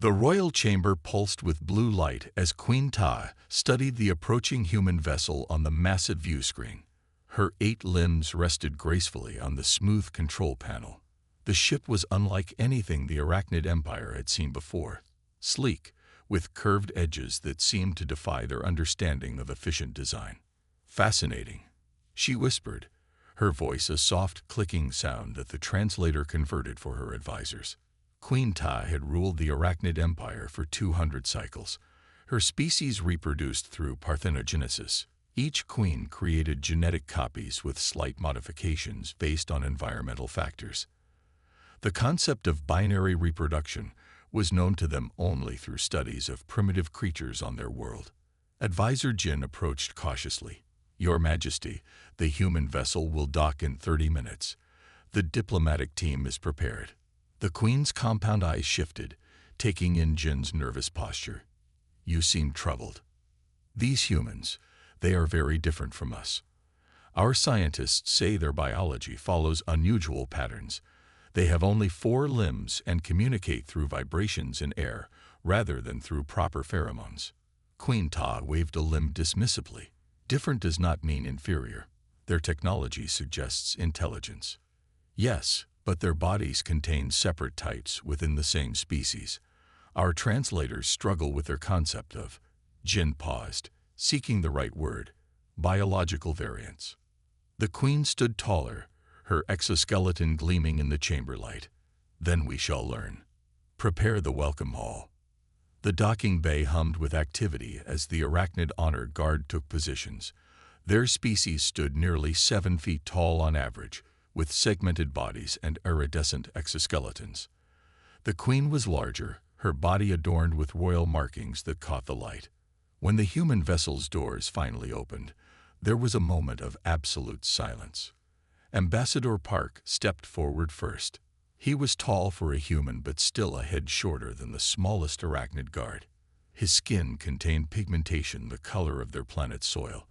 The royal chamber pulsed with blue light as Queen Ta studied the approaching human vessel on the massive view screen. Her 8 limbs rested gracefully on the smooth control panel. The ship was unlike anything the Arachnid Empire had seen before. Sleek, with curved edges that seemed to defy their understanding of efficient design. Fascinating, she whispered, her voice a soft clicking sound that the translator converted for her advisors. Queen Ta had ruled the Arachnid Empire for 200 cycles. Her species reproduced through parthenogenesis. Each queen created genetic copies with slight modifications based on environmental factors. The concept of binary reproduction was known to them only through studies of primitive creatures on their world. Advisor Jin approached cautiously. Your Majesty, the human vessel will dock in 30 minutes. The diplomatic team is prepared. The Queen's compound eyes shifted, taking in Jin's nervous posture. You seem troubled. These humans, they are very different from us. Our scientists say their biology follows unusual patterns. They have only 4 limbs and communicate through vibrations in air rather than through proper pheromones. Queen Ta waved a limb dismissively. Different does not mean inferior. Their technology suggests intelligence. Yes, but their bodies contain separate types within the same species. Our translators struggle with their concept of, Jin paused, seeking the right word, biological variants. The Queen stood taller, her exoskeleton gleaming in the chamber light. Then we shall learn. Prepare the welcome hall. The docking bay hummed with activity as the Arachnid honor guard took positions. Their species stood nearly 7 feet tall on average, with segmented bodies and iridescent exoskeletons. The Queen was larger, her body adorned with royal markings that caught the light. When the human vessel's doors finally opened, there was a moment of absolute silence. Ambassador Park stepped forward first. He was tall for a human but still a head shorter than the smallest Arachnid guard. His skin contained pigmentation the color of their planet's soil,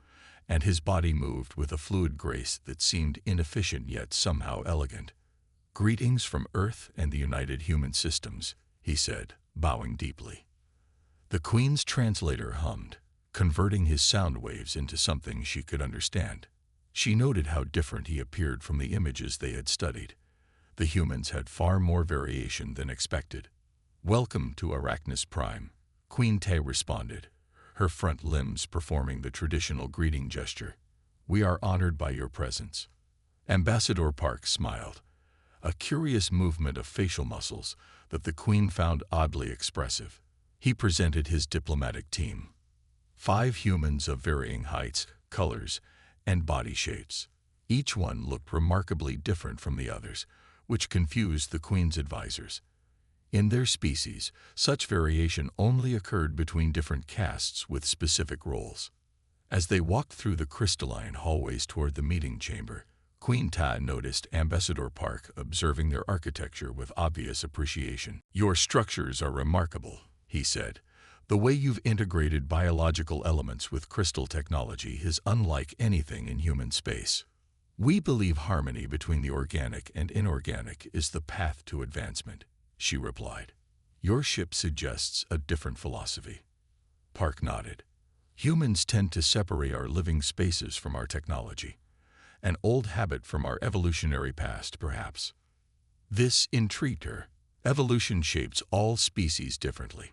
and his body moved with a fluid grace that seemed inefficient yet somehow elegant. Greetings from Earth and the United Human Systems, he said, bowing deeply. The Queen's translator hummed, converting his sound waves into something she could understand. She noted how different he appeared from the images they had studied. The humans had far more variation than expected. Welcome to Arachnus Prime, Queen Ta responded, her front limbs performing the traditional greeting gesture. We are honored by your presence. Ambassador Park smiled, a curious movement of facial muscles that the Queen found oddly expressive. He presented his diplomatic team. 5 humans of varying heights, colors, and body shapes. Each one looked remarkably different from the others, which confused the Queen's advisors. In their species, such variation only occurred between different castes with specific roles. As they walked through the crystalline hallways toward the meeting chamber, Queen Ta noticed Ambassador Park observing their architecture with obvious appreciation. Your structures are remarkable, he said. The way you've integrated biological elements with crystal technology is unlike anything in human space. We believe harmony between the organic and inorganic is the path to advancement, she replied. Your ship suggests a different philosophy. Park nodded. Humans tend to separate our living spaces from our technology, an old habit from our evolutionary past, perhaps. This intrigued her. Evolution shapes all species differently.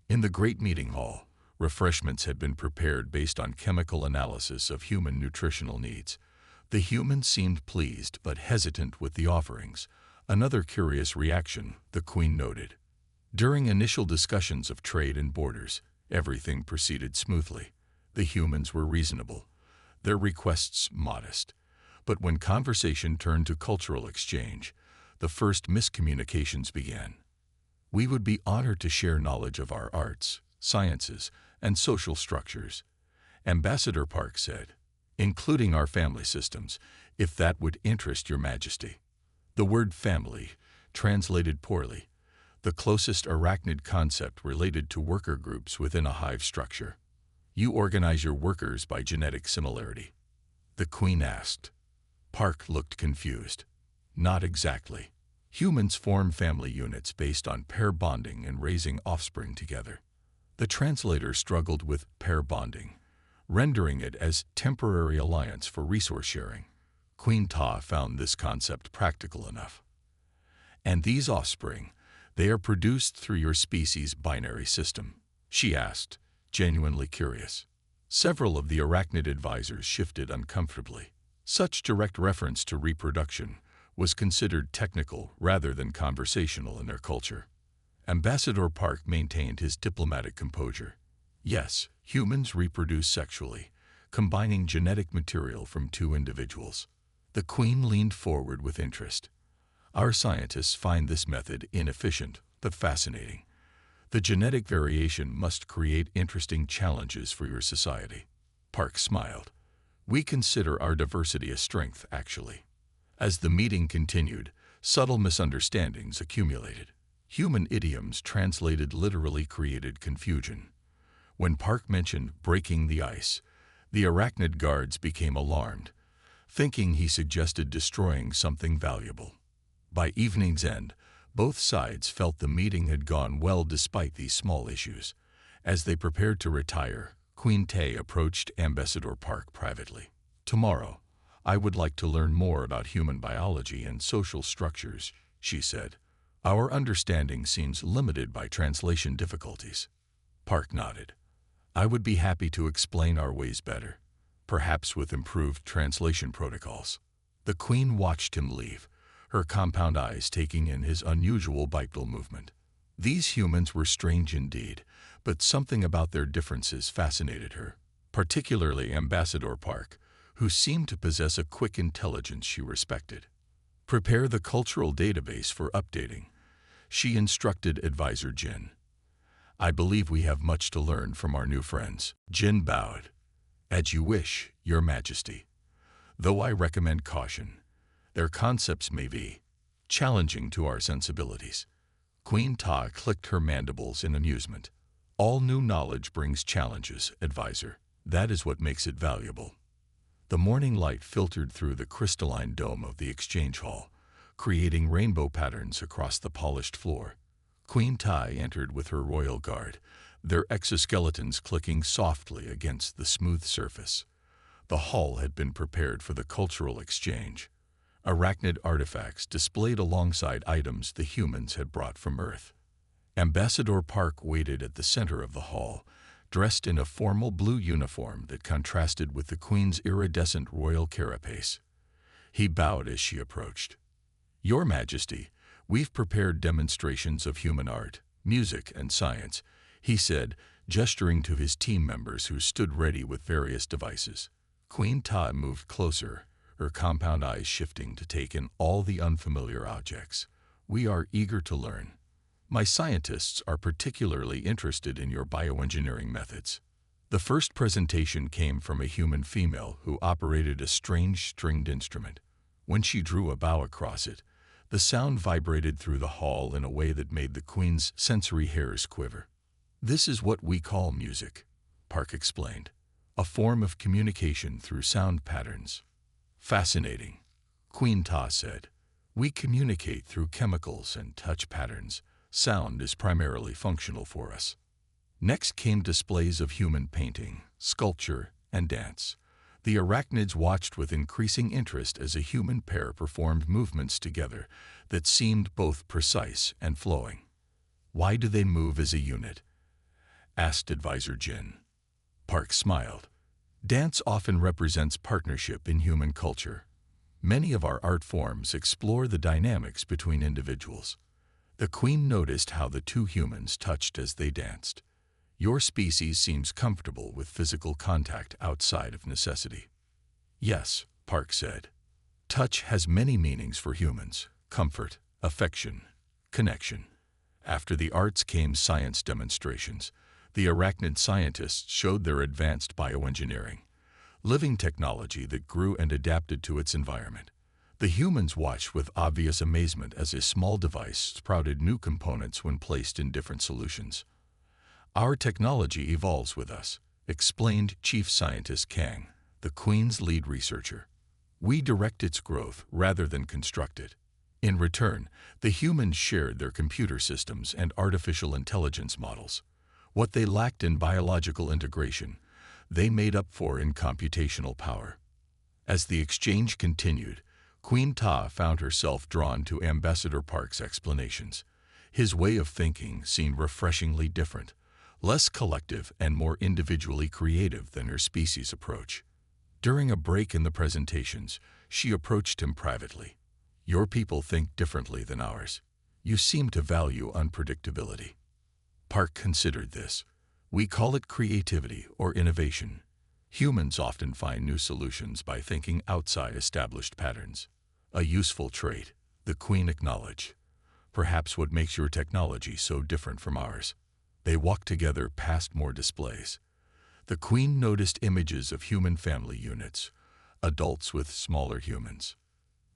In the great meeting hall, refreshments had been prepared based on chemical analysis of human nutritional needs. The humans seemed pleased but hesitant with the offerings, another curious reaction, the Queen noted. During initial discussions of trade and borders, everything proceeded smoothly. The humans were reasonable, their requests modest. But when conversation turned to cultural exchange, the first miscommunications began. We would be honored to share knowledge of our arts, sciences, and social structures, Ambassador Park said, including our family systems, if that would interest your Majesty. The word family, translated poorly, the closest Arachnid concept related to worker groups within a hive structure. You organize your workers by genetic similarity, the Queen asked. Park looked confused. Not exactly. Humans form family units based on pair bonding and raising offspring together. The translator struggled with pair bonding, rendering it as temporary alliance for resource sharing. Queen Ta found this concept practical enough. And these offspring, they are produced through your species' binary system? She asked, genuinely curious. Several of the arachnid advisors shifted uncomfortably. Such direct reference to reproduction was considered technical rather than conversational in their culture. Ambassador Park maintained his diplomatic composure. Yes, humans reproduce sexually, combining genetic material from two individuals. The Queen leaned forward with interest. Our scientists find this method inefficient, but fascinating. The genetic variation must create interesting challenges for your society. Park smiled. We consider our diversity a strength, actually. As the meeting continued, subtle misunderstandings accumulated. Human idioms translated literally created confusion. When Park mentioned breaking the ice, the arachnid guards became alarmed, thinking he suggested destroying something valuable. By evening's end, both sides felt the meeting had gone well despite these small issues. As they prepared to retire, Queen Tay approached Ambassador Park privately. Tomorrow, I would like to learn more about human biology and social structures, she said. Our understanding seems limited by translation difficulties. Park nodded. I would be happy to explain our ways better, perhaps with improved translation protocols. The Queen watched him leave, her compound eyes taking in his unusual bipedal movement. These humans were strange indeed, but something about their differences fascinated her, particularly Ambassador Park, who seemed to possess a quick intelligence she respected. Prepare the cultural database for updating, she instructed Advisor Jin. I believe we have much to learn from our new friends. Jin bowed. As you wish, Your Majesty. Though I recommend caution. Their concepts may be challenging to our sensibilities. Queen Ta clicked her mandibles in amusement. All new knowledge brings challenges, Advisor. That is what makes it valuable. The morning light filtered through the crystalline dome of the exchange hall, creating rainbow patterns across the polished floor. Queen Tai entered with her royal guard, their exoskeletons clicking softly against the smooth surface. The hall had been prepared for the cultural exchange. Arachnid artifacts displayed alongside items the humans had brought from Earth. Ambassador Park waited at the center of the hall, dressed in a formal blue uniform that contrasted with the Queen's iridescent royal carapace. He bowed as she approached. Your Majesty, we've prepared demonstrations of human art, music, and science, he said, gesturing to his team members who stood ready with various devices. Queen Ta moved closer, her compound eyes shifting to take in all the unfamiliar objects. We are eager to learn. My scientists are particularly interested in your bioengineering methods. The first presentation came from a human female who operated a strange stringed instrument. When she drew a bow across it, the sound vibrated through the hall in a way that made the Queen's sensory hairs quiver. This is what we call music, Park explained, a form of communication through sound patterns. Fascinating, Queen Ta said. We communicate through chemicals and touch patterns. Sound is primarily functional for us. Next came displays of human painting, sculpture, and dance. The arachnids watched with increasing interest as a human pair performed movements together that seemed both precise and flowing. Why do they move as a unit? Asked Advisor Jin. Park smiled. Dance often represents partnership in human culture. Many of our art forms explore the dynamics between individuals. The Queen noticed how the two humans touched as they danced. Your species seems comfortable with physical contact outside of necessity. Yes, Park said. Touch has many meanings for humans: comfort, affection, connection. After the arts came science demonstrations. The arachnid scientists showed their advanced bioengineering, living technology that grew and adapted to its environment. The humans watched with obvious amazement as a small device sprouted new components when placed in different solutions. Our technology evolves with us, explained Chief Scientist Kang, the Queen's lead researcher. We direct its growth rather than construct it. In return, the humans shared their computer systems and artificial intelligence models. What they lacked in biological integration, they made up for in computational power. As the exchange continued, Queen Ta found herself drawn to Ambassador Park's explanations. His way of thinking seemed refreshingly different, less collective and more individually creative than her species' approach. During a break in the presentations, she approached him privately. "Your people think differently than ours. You seem to value unpredictability." Park considered this. "We call it creativity or innovation. Humans often find new solutions by thinking outside established patterns. A useful trait," the Queen acknowledged. "Perhaps what makes your technology so different from ours." They walked together past more displays. The Queen noticed images of human family units, adults with smaller humans.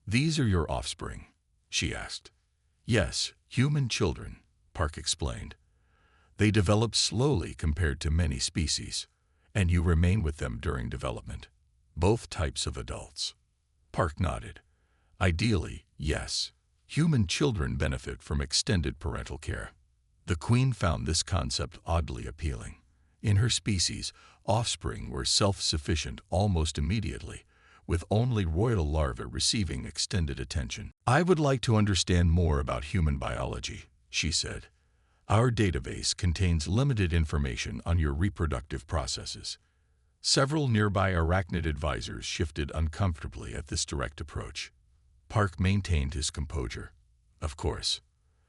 "These are your offspring?" she asked. "Yes, human children," Park explained. "They develop slowly compared to many species, and you remain with them during development." "Both types of adults?" Park nodded. "Ideally, yes. Human children benefit from extended parental care." The Queen found this concept oddly appealing. In her species, offspring were self-sufficient almost immediately, with only royal larvae receiving extended attention. "I would like to understand more about human biology," she said. "Our database contains limited information on your reproductive processes." Several nearby arachnid advisors shifted uncomfortably at this direct approach. Park maintained his composure. "Of course.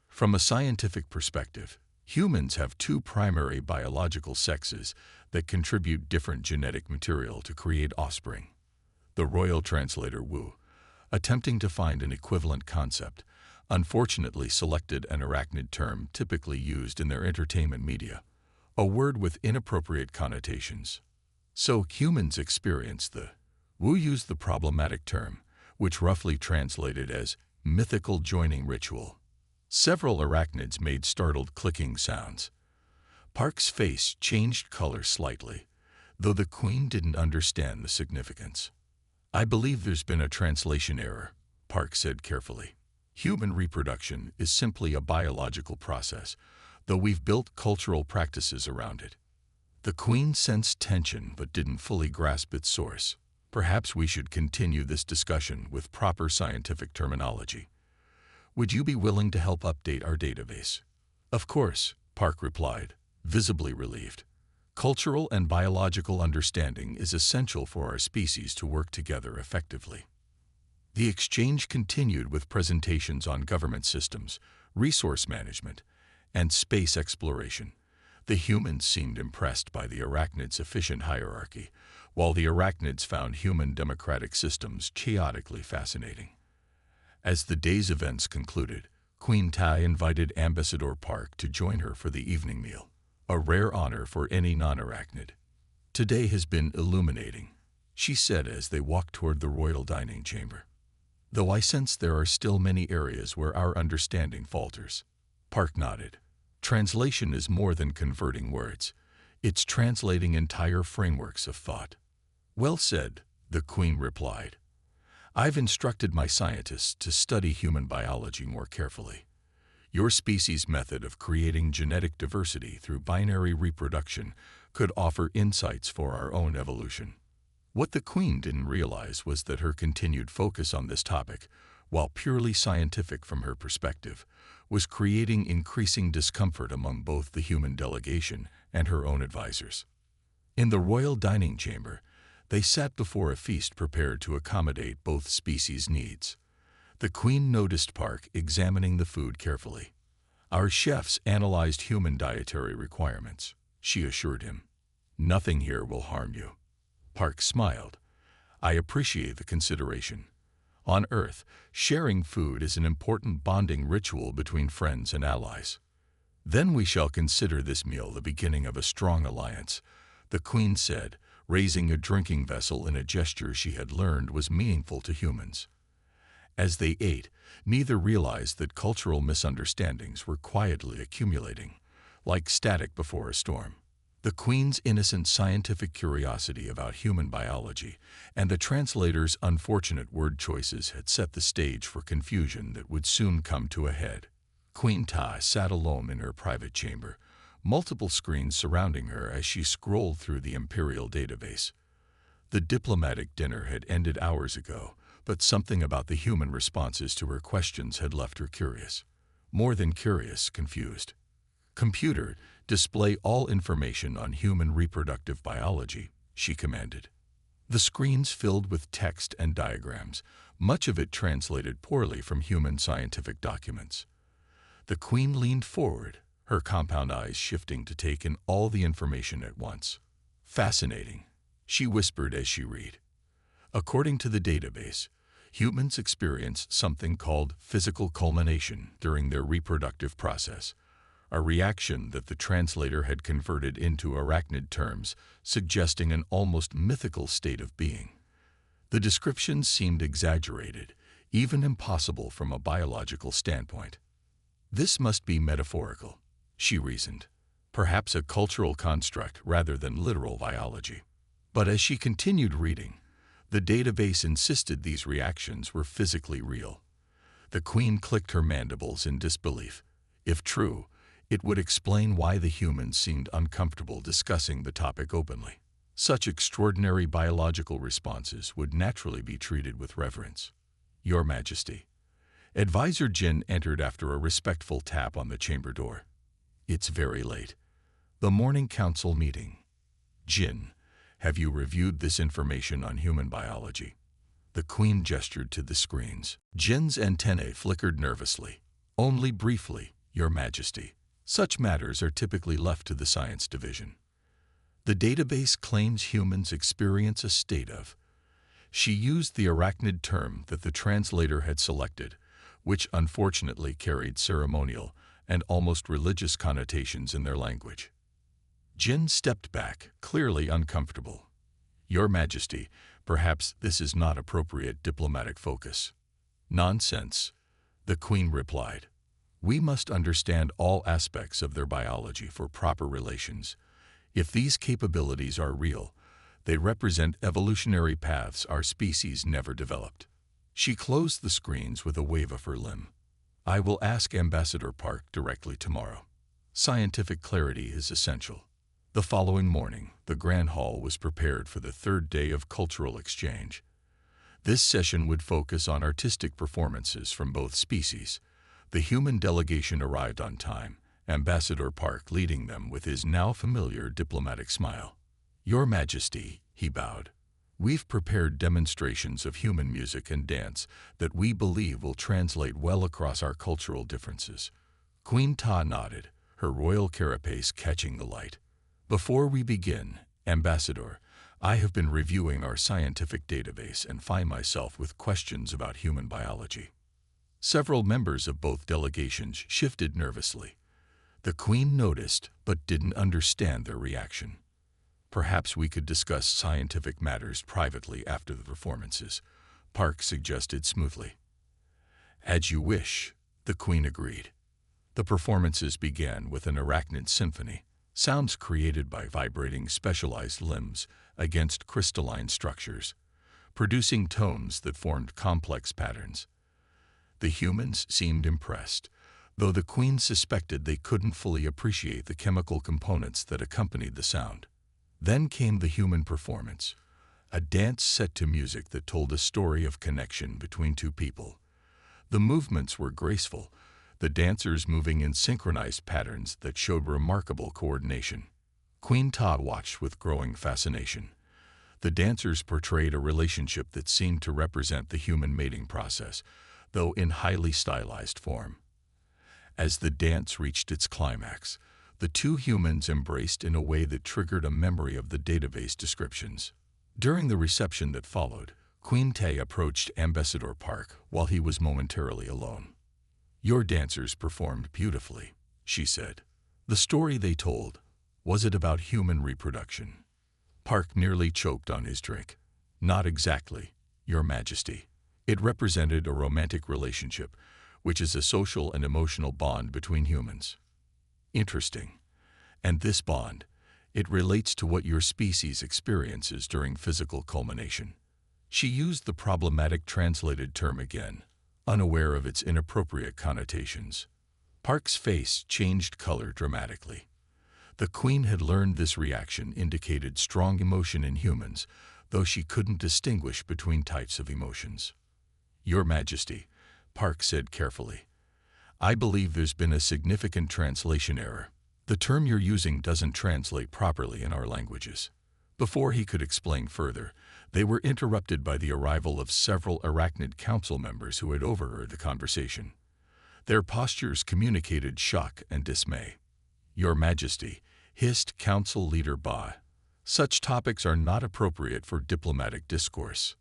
From a scientific perspective, humans have two primary biological sexes that contribute different genetic material to create offspring." The royal translator Wu, attempting to find an equivalent concept, unfortunately selected an arachnid term typically used in their entertainment media, a word with inappropriate connotations. "So humans experience the—" Wu used the problematic term, which roughly translated as mythical joining ritual. Several arachnids made startled clicking sounds. Park's face changed color slightly, though the Queen didn't understand the significance. "I believe there's been a translation error," Park said carefully. "Human reproduction is simply a biological process, though we've built cultural practices around it." The Queen sensed tension but didn't fully grasp its source. "Perhaps we should continue this discussion with proper scientific terminology. Would you be willing to help update our database?" "Of course," Park replied, visibly relieved. "Cultural and biological understanding is essential for our species to work together effectively." The exchange continued with presentations on government systems, resource management, and space exploration. The humans seemed impressed by the arachnids' efficient hierarchy, while the arachnids found human democratic systems chaotically fascinating. As the day's events concluded, Queen Tai invited Ambassador Park to join her for the evening meal, a rare honor for any non-arachnid. "Today has been illuminating," she said as they walked toward the royal dining chamber. "Though I sense there are still many areas where our understanding falters." Park nodded. "Translation is more than converting words. It's translating entire frameworks of thought." "Well said," the Queen replied. "I've instructed my scientists to study human biology more carefully. Your species' method of creating genetic diversity through binary reproduction could offer insights for our own evolution." What the Queen didn't realize was that her continued focus on this topic, while purely scientific from her perspective, was creating increasing discomfort among both the human delegation and her own advisors. In the royal dining chamber, they sat before a feast prepared to accommodate both species' needs. The Queen noticed Park examining the food carefully. "Our chefs analyzed human dietary requirements," she assured him. "Nothing here will harm you." Park smiled. "I appreciate the consideration. On Earth, sharing food is an important bonding ritual between friends and allies." "Then we shall consider this meal the beginning of a strong alliance," the Queen said, raising a drinking vessel in a gesture she had learned was meaningful to humans. As they ate, neither realized that cultural misunderstandings were quietly accumulating, like static before a storm. The Queen's innocent scientific curiosity about human biology and the translator's unfortunate word choices had set the stage for confusion that would soon come to a head. Queen Ta sat alone in her private chamber, multiple screens surrounding her as she scrolled through the imperial database. The diplomatic dinner had ended hours ago, but something about the human responses to her questions had left her curious. More than curious, confused. "Computer, display all information on human reproductive biology," she commanded. The screens filled with text and diagrams, much of it translated poorly from human scientific documents. The Queen leaned forward, her compound eyes shifting to take in all the information at once. "Fascinating," she whispered as she read. According to the database, humans experience something called physical culmination during their reproductive process, a reaction that the translator had converted into arachnid terms, suggesting an almost mythical state of being. The descriptions seemed exaggerated, even impossible from a biological standpoint. This must be metaphorical, she reasoned, perhaps a cultural construct rather than literal biology. But as she continued reading, the database insisted these reactions were physically real. The Queen clicked her mandibles in disbelief. If true, it would explain why the humans seemed uncomfortable discussing the topic openly. Such extraordinary biological responses would naturally be treated with reverence. "Your Majesty." Advisor Jin entered after a respectful tap on the chamber door. "It's very late. The morning council meeting." "Jin, have you reviewed this information on human biology?" The Queen gestured to the screens. Jin's antennae flickered nervously. "Only briefly, Your Majesty. Such matters are typically left to the science division. The database claims humans experience a state of..." She used the arachnid term that the translator had selected, which unfortunately carried ceremonial and almost religious connotations in their language. Jin stepped back, clearly uncomfortable. "Your Majesty, perhaps this is not appropriate diplomatic focus." "Nonsense," the Queen replied. "We must understand all aspects of their biology for proper relations. If these capabilities are real, they represent evolutionary paths our species never developed." She closed the screens with a wave of her limb. "I will ask Ambassador Park directly tomorrow. Scientific clarity is essential." The following morning, the Grand Hall was prepared for the third day of cultural exchange. This session would focus on artistic performances from both species. The human delegation arrived on time, Ambassador Park leading them with his now familiar diplomatic smile. "Your Majesty," he bowed, "we've prepared demonstrations of human music and dance that we believe will translate well across our cultural differences." Queen Ta nodded, her royal carapace catching the light. "Before we begin, Ambassador, I have been reviewing our scientific database and find myself with questions about human biology." Several members of both delegations shifted nervously. The Queen noticed but didn't understand their reaction. "Perhaps we could discuss scientific matters privately after the performances," Park suggested smoothly. "As you wish," the Queen agreed. The performances began with an arachnid symphony, sounds created by vibrating specialized limbs against crystalline structures, producing tones that formed complex patterns. The humans seemed impressed, though the Queen suspected they couldn't fully appreciate the chemical components that accompanied the sound. Then came the human performance, a dance set to music that told a story of connection between two people. The movements were graceful, the dancers moving in synchronized patterns that showed remarkable coordination. Queen Ta watched with growing fascination. The dancers portrayed a relationship that seemed to represent the human mating process, though in highly stylized form. As the dance reached its climax, the two humans embraced in a way that triggered a memory of the database descriptions. During the reception that followed, Queen Ta approached Ambassador Park while he was momentarily alone. "Your dancers performed beautifully," she said. "The story they told, was it about human reproduction?" Park nearly choked on his drink. "Not exactly, Your Majesty. It represented a romantic relationship, which is a social and emotional bond between humans." "Interesting. And this bond, It relates to what your species experiences during physical culmination. She used the problematic translated term again, unaware of its inappropriate connotations. Park's face changed color dramatically. The Queen had learned this reaction indicated strong emotion in humans, though she couldn't distinguish between types of emotions. "Your Majesty," Park said carefully, "I believe there's been a significant translation error. The term you're using doesn't translate properly in our languages." Before he could explain further, they were interrupted by the arrival of several Arachnid Council members who had overheard the conversation. Their postures communicated shock and dismay. "Your Majesty," hissed Council Leader Ba, "such topics are not appropriate for diplomatic discourse."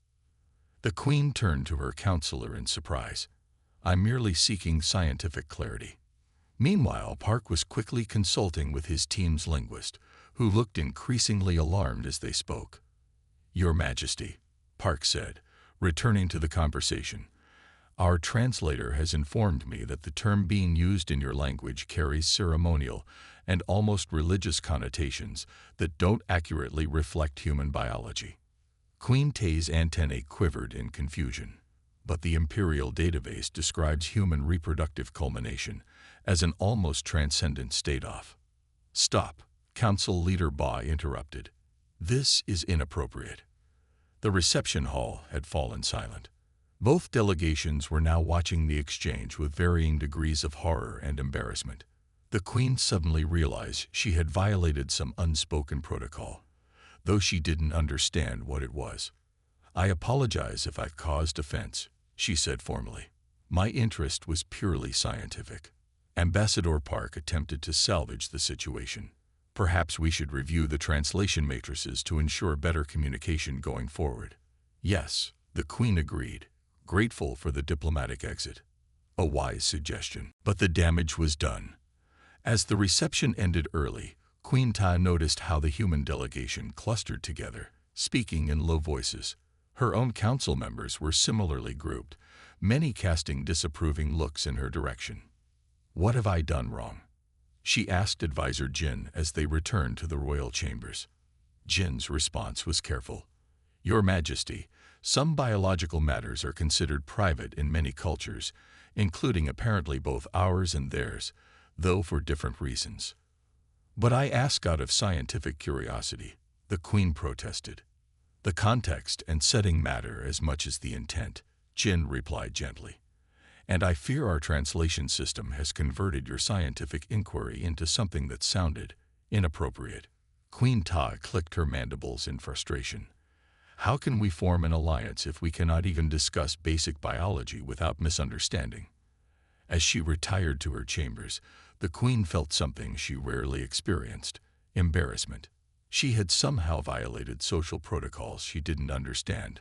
The Queen turned to her counselor in surprise. "I'm merely seeking scientific clarity." Meanwhile, Park was quickly consulting with his team's linguist, who looked increasingly alarmed as they spoke. "Your Majesty," Park said, returning to the conversation, "our translator has informed me that the term being used in your language carries ceremonial and almost religious connotations that don't accurately reflect human biology." Queen Tay's antennae quivered in confusion, but the Imperial database describes human reproductive culmination as an almost transcendent state-off. "Stop," Council Leader Ba interrupted. "This is inappropriate." The reception hall had fallen silent. Both delegations were now watching the exchange with varying degrees of horror and embarrassment. The Queen suddenly realized she had violated some unspoken protocol, though she didn't understand what it was. "I apologize if I've caused offense," she said formally. "My interest was purely scientific." Ambassador Park attempted to salvage the situation. "Perhaps we should review the translation matrices to ensure better communication going forward." "Yes," the Queen agreed, grateful for the diplomatic exit. A wise suggestion. But the damage was done. As the reception ended early, Queen Ta noticed how the human delegation clustered together, speaking in low voices. Her own council members were similarly grouped, many casting disapproving looks in her direction. "What have I done wrong?" she asked Advisor Jin as they returned to the royal chambers. Jin's response was careful. "Your Majesty, some biological matters are considered private in many cultures, including apparently both ours and theirs, though for different reasons." "But I ask out of scientific curiosity," the Queen protested. "The context and setting matter as much as the intent," Jin replied gently. "And I fear our translation system has converted your scientific inquiry into something that sounded inappropriate." Queen Ta clicked her mandibles in frustration. "How can we form an alliance if we cannot even discuss basic biology without misunderstanding?" As she retired to her chambers, the Queen felt something she rarely experienced: embarrassment. She had somehow violated social protocols she didn't understand,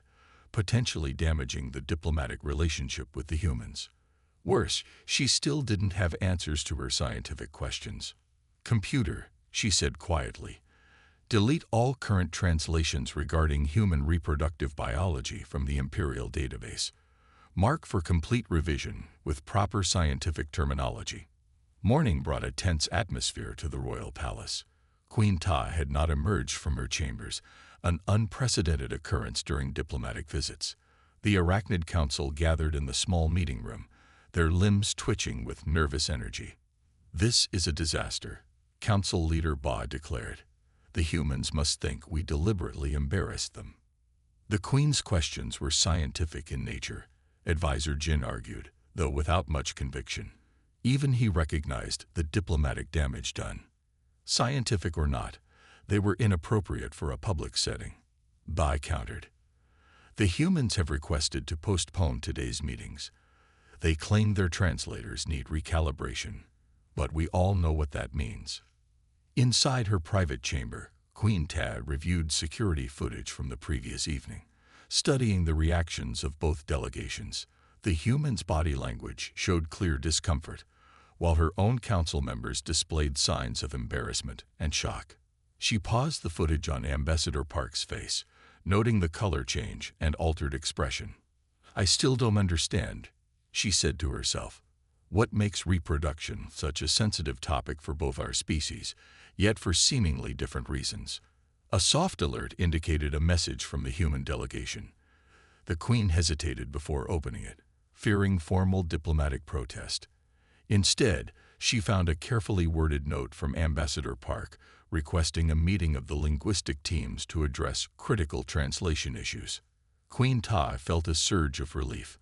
potentially damaging the diplomatic relationship with the humans. Worse, she still didn't have answers to her scientific questions. "Computer," she said quietly, "delete all current translations regarding human reproductive biology from the Imperial database. Mark for complete revision with proper scientific terminology." Morning brought a tense atmosphere to the royal palace. Queen Ta had not emerged from her chambers, an unprecedented occurrence during diplomatic visits. The Arachnid Council gathered in the small meeting room, their limbs twitching with nervous energy. "This is a disaster," Council Leader Ba declared. "The humans must think we deliberately embarrassed them." The Queen's questions were scientific in nature, Advisor Jin argued, though without much conviction. Even he recognized the diplomatic damage done. Scientific or not, they were inappropriate for a public setting. Ba countered. "The humans have requested to postpone today's meetings. They claim their translators need recalibration, but we all know what that means." Inside her private chamber, Queen Ta reviewed security footage from the previous evening, studying the reactions of both delegations. The humans' body language showed clear discomfort, while her own council members displayed signs of embarrassment and shock. She paused the footage on Ambassador Park's face, noting the color change and altered expression. "I still don't understand," she said to herself. "What makes reproduction such a sensitive topic for both our species, yet for seemingly different reasons. A soft alert indicated a message from the human delegation. The Queen hesitated before opening it, fearing formal diplomatic protest. Instead, she found a carefully worded note from Ambassador Park requesting a meeting of the linguistic teams to address critical translation issues. Queen Ta felt a surge of relief.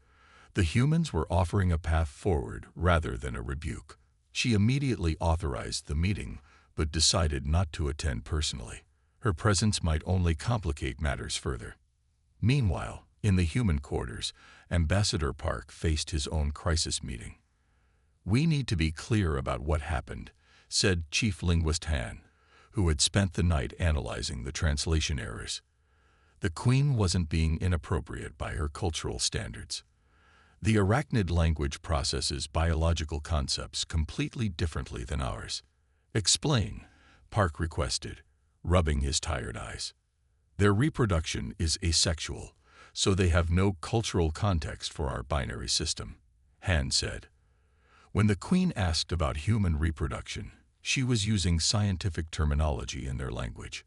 The humans were offering a path forward rather than a rebuke. She immediately authorized the meeting, but decided not to attend personally. Her presence might only complicate matters further. Meanwhile, in the human quarters, Ambassador Park faced his own crisis meeting. "We need to be clear about what happened," said Chief Linguist Han, who had spent the night analyzing the translation errors. The Queen wasn't being inappropriate by her cultural standards. The arachnid language processes biological concepts completely differently than ours. "Explain," Park requested, rubbing his tired eyes. "Their reproduction is asexual, so they have no cultural context for our binary system," Han said. When the Queen asked about human reproduction, she was using scientific terminology in their language.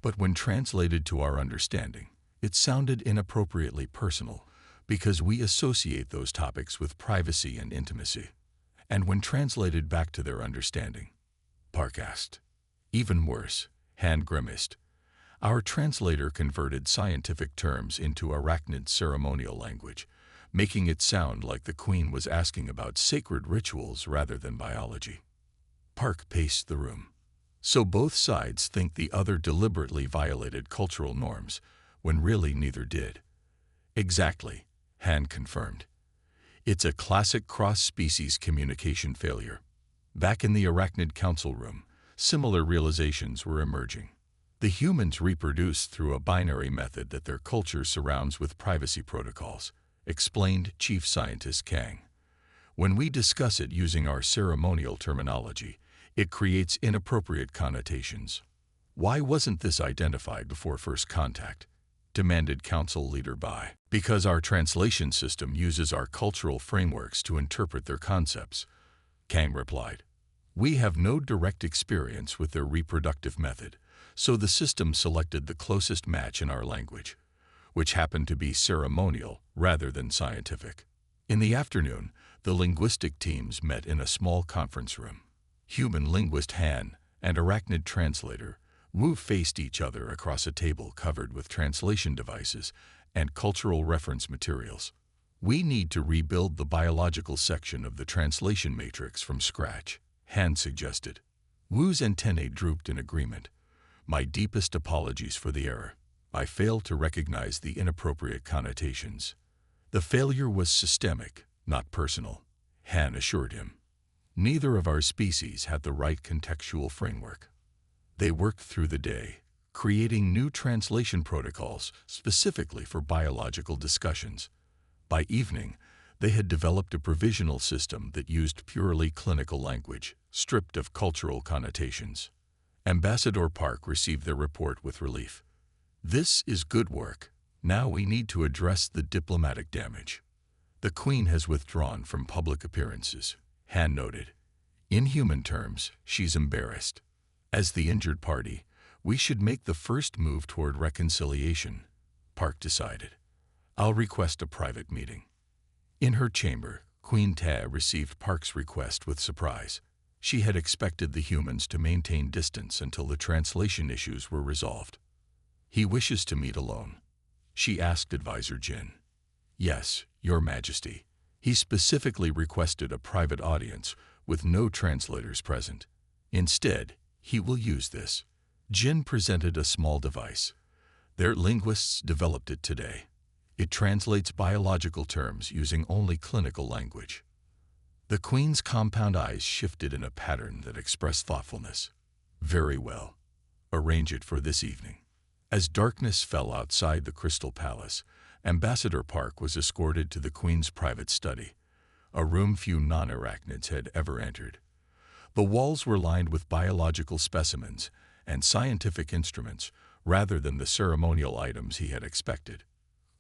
But when translated to our understanding, it sounded inappropriately personal because we associate those topics with privacy and intimacy. "And when translated back to their understanding?" Park asked. "Even worse," Han grimaced. "Our translator converted scientific terms into arachnid ceremonial language, making it sound like the Queen was asking about sacred rituals rather than biology." Park paced the room. "So both sides think the other deliberately violated cultural norms, when really neither did." "Exactly," Han confirmed. "It's a classic cross-species communication failure." Back in the Arachnid Council room, similar realizations were emerging. The humans reproduce through a binary method that their culture surrounds with privacy protocols, explained Chief Scientist Kang. "When we discuss it using our ceremonial terminology, it creates inappropriate connotations." "Why wasn't this identified before first contact?" demanded Council Leader Bai. "Because our translation system uses our cultural frameworks to interpret their concepts," Kang replied. "We have no direct experience with their reproductive method, so the system selected the closest match in our language, which happened to be ceremonial rather than scientific." In the afternoon, the linguistic teams met in a small conference room. Human linguist Han and arachnid translator Wu faced each other across a table covered with translation devices and cultural reference materials. "We need to rebuild the biological section of the translation matrix from scratch," Han suggested. Wu's antennae drooped in agreement. "My deepest apologies for the error. I failed to recognize the inappropriate connotations." "The failure was systemic, not personal," Han assured him. "Neither of our species had the right contextual framework." They worked through the day, creating new translation protocols specifically for biological discussions. By evening, they had developed a provisional system that used purely clinical language, stripped of cultural connotations. Ambassador Park received their report with relief. "This is good work. Now we need to address the diplomatic damage." "The Queen has withdrawn from public appearances," Han noted. "In human terms, she's embarrassed. As the injured party, we should make the first move toward reconciliation," Park decided. "I'll request a private meeting." In her chamber, Queen Ta received Park's request with surprise. She had expected the humans to maintain distance until the translation issues were resolved. "He wishes to meet alone?" she asked Advisor Jin. "Yes, Your Majesty. He specifically requested a private audience with no translators present. Instead, he will use this." Jin presented a small device. "Their linguists developed it today. It translates biological terms using only clinical language." The Queen's compound eyes shifted in a pattern that expressed thoughtfulness. "Very well. Arrange it for this evening." As darkness fell outside the Crystal Palace, Ambassador Park was escorted to the Queen's private study, a room few non-arachnids had ever entered. The walls were lined with biological specimens and scientific instruments rather than the ceremonial items he had expected.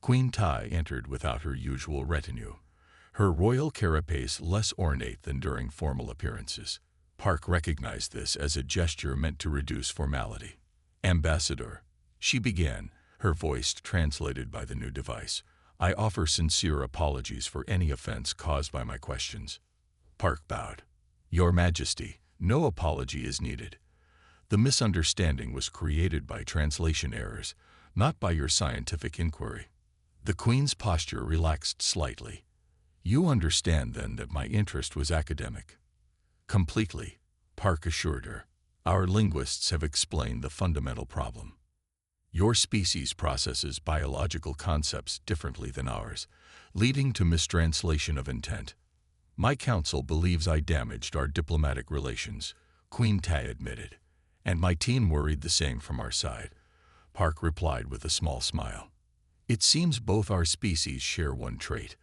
Queen Tai entered without her usual retinue, her royal carapace less ornate than during formal appearances. Park recognized this as a gesture meant to reduce formality. "Ambassador," she began, her voice translated by the new device, "I offer sincere apologies for any offense caused by my questions." Park bowed. "Your Majesty, no apology is needed. The misunderstanding was created by translation errors, not by your scientific inquiry." The Queen's posture relaxed slightly. "You understand, then, that my interest was academic?" "Completely," Park assured her. "Our linguists have explained the fundamental problem. Your species processes biological concepts differently than ours, leading to mistranslation of intent. My council believes I damaged our diplomatic relations," Queen Tai admitted. "And my team worried the same from our side," Park replied with a small smile. "It seems both our species share one trait: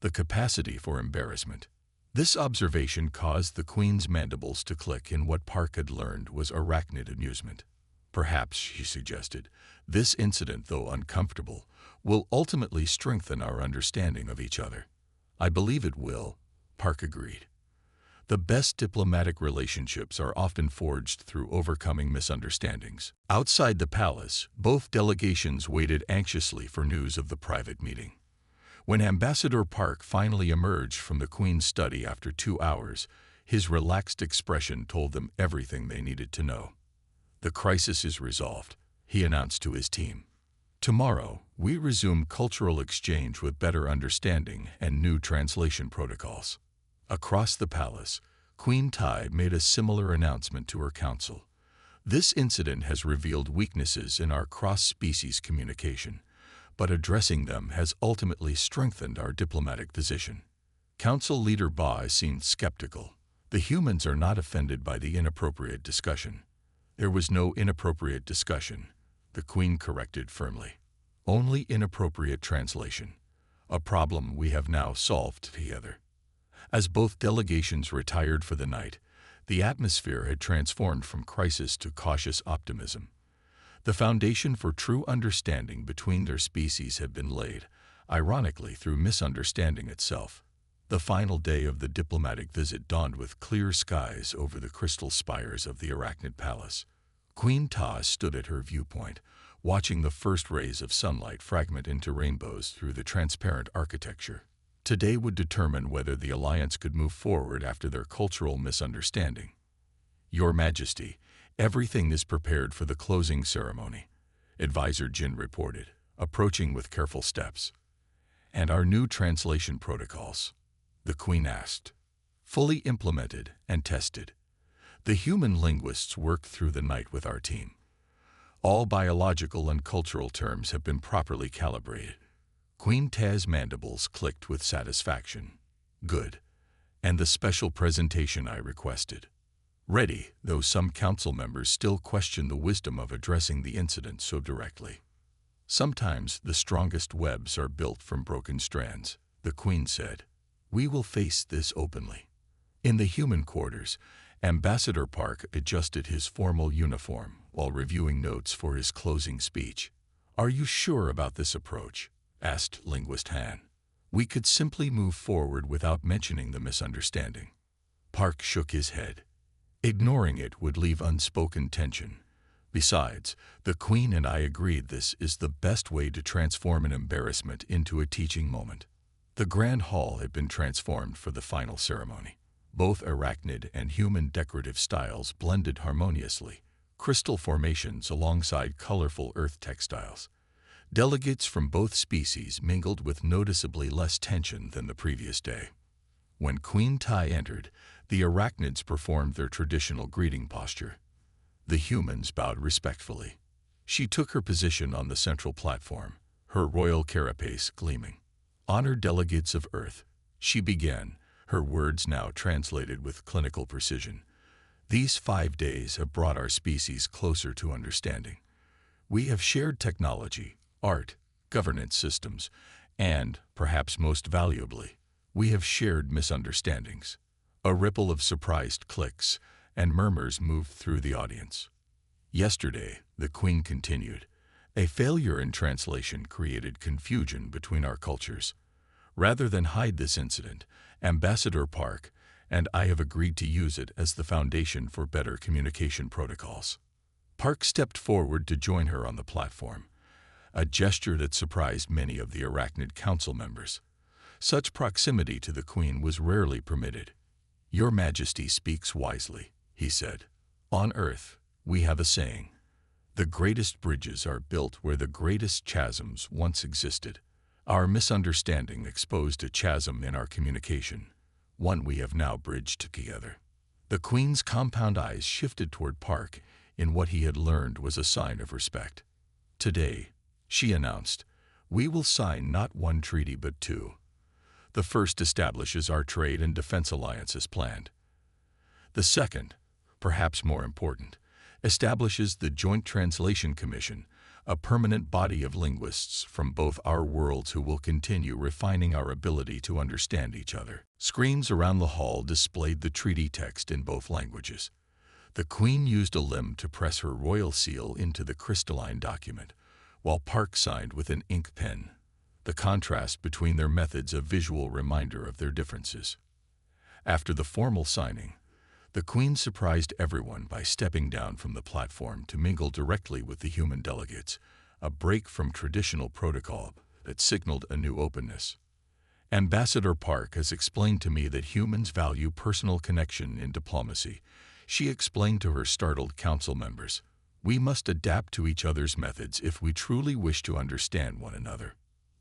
the capacity for embarrassment." This observation caused the Queen's mandibles to click in what Park had learned was arachnid amusement. "Perhaps," she suggested, "this incident, though uncomfortable, will ultimately strengthen our understanding of each other." "I believe it will," Park agreed. "The best diplomatic relationships are often forged through overcoming misunderstandings." Outside the palace, both delegations waited anxiously for news of the private meeting. When Ambassador Park finally emerged from the Queen's study after 2 hours, his relaxed expression told them everything they needed to know. "The crisis is resolved," he announced to his team. "Tomorrow, we resume cultural exchange with better understanding and new translation protocols." Across the palace, Queen Tai made a similar announcement to her council. "This incident has revealed weaknesses in our cross-species communication, but addressing them has ultimately strengthened our diplomatic position." Council leader Ba seemed skeptical. "The humans are not offended by the inappropriate discussion." "There was no inappropriate discussion," the Queen corrected firmly. "Only inappropriate translation. A problem we have now solved together." As both delegations retired for the night, the atmosphere had transformed from crisis to cautious optimism. The foundation for true understanding between their species had been laid, ironically through misunderstanding itself. The final day of the diplomatic visit dawned with clear skies over the crystal spires of the Arachnid Palace. Queen Ta stood at her viewpoint, watching the first rays of sunlight fragment into rainbows through the transparent architecture. Today would determine whether the alliance could move forward after their cultural misunderstanding. "Your Majesty, everything is prepared for the closing ceremony," Advisor Jin reported, approaching with careful steps. "And our new translation protocols?" the Queen asked. "Fully implemented and tested. The human linguists worked through the night with our team. All biological and cultural terms have been properly calibrated." Queen Tai's mandibles clicked with satisfaction. "Good. And the special presentation I requested?" "Ready," though some council members still question the wisdom of addressing the incident so directly. "Sometimes the strongest webs are built from broken strands," the Queen said. "We will face this openly." In the human quarters, Ambassador Park adjusted his formal uniform while reviewing notes for his closing speech. "Are you sure about this approach?" asked Linguist Han. "We could simply move forward without mentioning the misunderstanding." Park shook his head. "Ignoring it would leave unspoken tension. Besides, the Queen and I agreed this is the best way to transform an embarrassment into a teaching moment." The Grand Hall had been transformed for the final ceremony. Both arachnid and human decorative styles blended harmoniously, crystal formations alongside colorful earth textiles. Delegates from both species mingled with noticeably less tension than the previous day. When Queen Tai entered, the arachnids performed their traditional greeting posture. The humans bowed respectfully. She took her position on the central platform, her royal carapace gleaming. "Honored delegates of Earth," she began, her words now translated with clinical precision. "These 5 days have brought our species closer to understanding. We have shared technology, art, governance systems, and, perhaps most valuably, we have shared misunderstandings." A ripple of surprised clicks and murmurs moved through the audience. "Yesterday," the Queen continued, "a failure in translation created confusion between our cultures. Rather than hide this incident, Ambassador Park, and I have agreed to use it as the foundation for better communication protocols. Park stepped forward to join her on the platform, a gesture that surprised many of the Arachnid Council members. Such proximity to the Queen was rarely permitted. "Your Majesty speaks wisely," he said. "On Earth, we have a saying, 'The greatest bridges are built where the greatest chasms once existed.' Our misunderstanding exposed a chasm in our communication, one we have now bridged together." The Queen's compound eyes shifted toward Park in what he had learned was a sign of respect. "Today," she announced, "we will sign not one treaty but two. The first establishes our trade and defense alliance as planned. The second, perhaps more important, establishes the Joint Translation Commission, a permanent body of linguists from both our worlds who will continue refining our ability to understand each other." Screens around the hall displayed the treaty text in both languages. The Queen used a limb to press her royal seal into the crystalline document, while Park signed with an ink pen, the contrast between their methods a visual reminder of their differences. After the formal signing, the Queen surprised everyone by stepping down from the platform to mingle directly with the human delegates, a break from traditional protocol that signaled a new openness. "Ambassador Park has explained to me that humans value personal connection in diplomacy," she explained to her startled council members. "We must adapt to each other's methods if we truly wish to understand one another."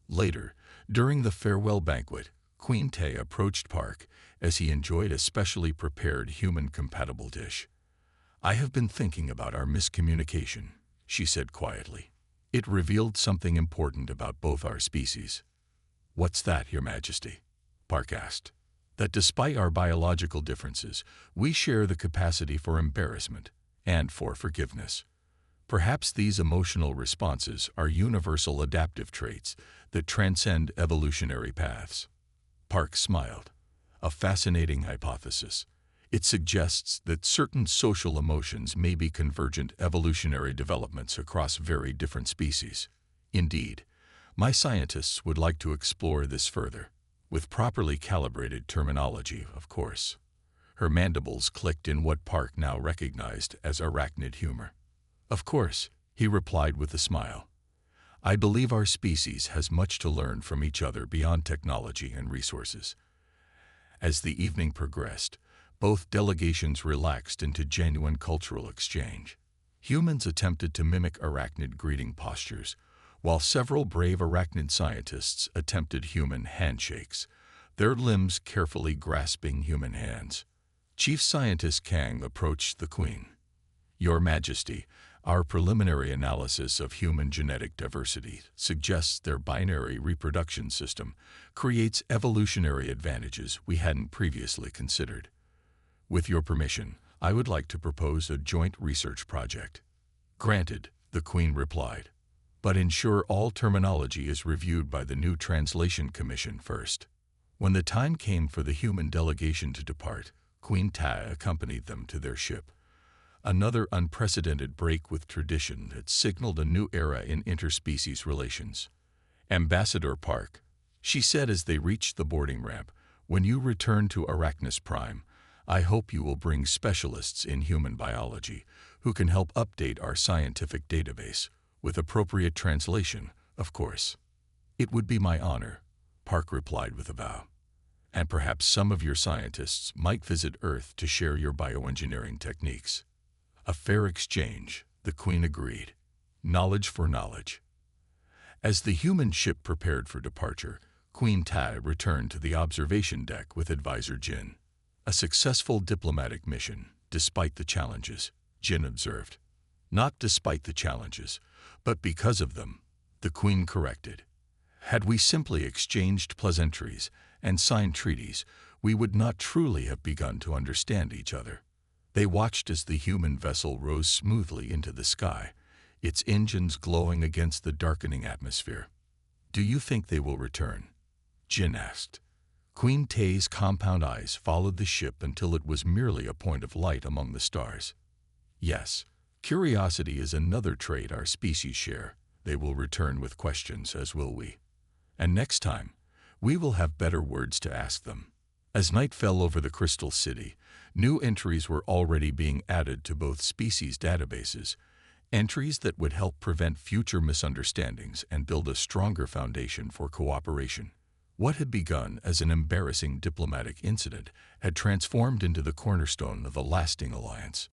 Later, during the farewell banquet, Queen Tay approached Park as he enjoyed a specially prepared human-compatible dish. "I have been thinking about our miscommunication," she said quietly. "It revealed something important about both our species." "What's that, Your Majesty?" Park asked. "That despite our biological differences, we share the capacity for embarrassment and for forgiveness. Perhaps these emotional responses are universal adaptive traits that transcend evolutionary paths." Park smiled. "A fascinating hypothesis. It suggests that certain social emotions may be convergent evolutionary developments across very different species. Indeed, my scientists would like to explore this further, with properly calibrated terminology, of course." Her mandibles clicked in what Park now recognized as arachnid humor. "Of course," he replied with a smile. "I believe our species has much to learn from each other beyond technology and resources." As the evening progressed, both delegations relaxed into genuine cultural exchange. Humans attempted to mimic arachnid greeting postures, while several brave arachnid scientists attempted human handshakes, their limbs carefully grasping human hands. Chief Scientist Kang approached the Queen. "Your Majesty, our preliminary analysis of human genetic diversity suggests their binary reproduction system creates evolutionary advantages we hadn't previously considered. With your permission, I would like to propose a joint research project." "Granted," the Queen replied, "but ensure all terminology is reviewed by the new Translation Commission first." When the time came for the human delegation to depart, Queen Tai accompanied them to their ship. Another unprecedented break with tradition that signaled a new era in interspecies relations. "Ambassador Park," she said as they reached the boarding ramp, "when you return to Arachnus Prime, I hope you will bring specialists in human biology who can help update our scientific database, with appropriate translation, of course." "It would be my honor," Park replied with a bow. "And perhaps some of your scientists might visit Earth to share your bioengineering techniques." "A fair exchange," the Queen agreed. "Knowledge for knowledge." As the human ship prepared for departure, Queen Tai returned to the observation deck with Advisor Jin. "A successful diplomatic mission, despite the challenges," Jin observed. "Not despite the challenges, but because of them," the Queen corrected. "Had we simply exchanged pleasantries and signed treaties, we would not truly have begun to understand each other." They watched as the human vessel rose smoothly into the sky, its engines glowing against the darkening atmosphere. "Do you think they will return?" Jin asked. Queen Tay's compound eyes followed the ship until it was merely a point of light among the stars. "Yes, curiosity is another trait our species share. They will return with questions, as will we. And next time, we will have better words to ask them." As night fell over the Crystal City, new entries were already being added to both species' databases, entries that would help prevent future misunderstandings and build a stronger foundation for cooperation. What had begun as an embarrassing diplomatic incident had transformed into the cornerstone of a lasting alliance.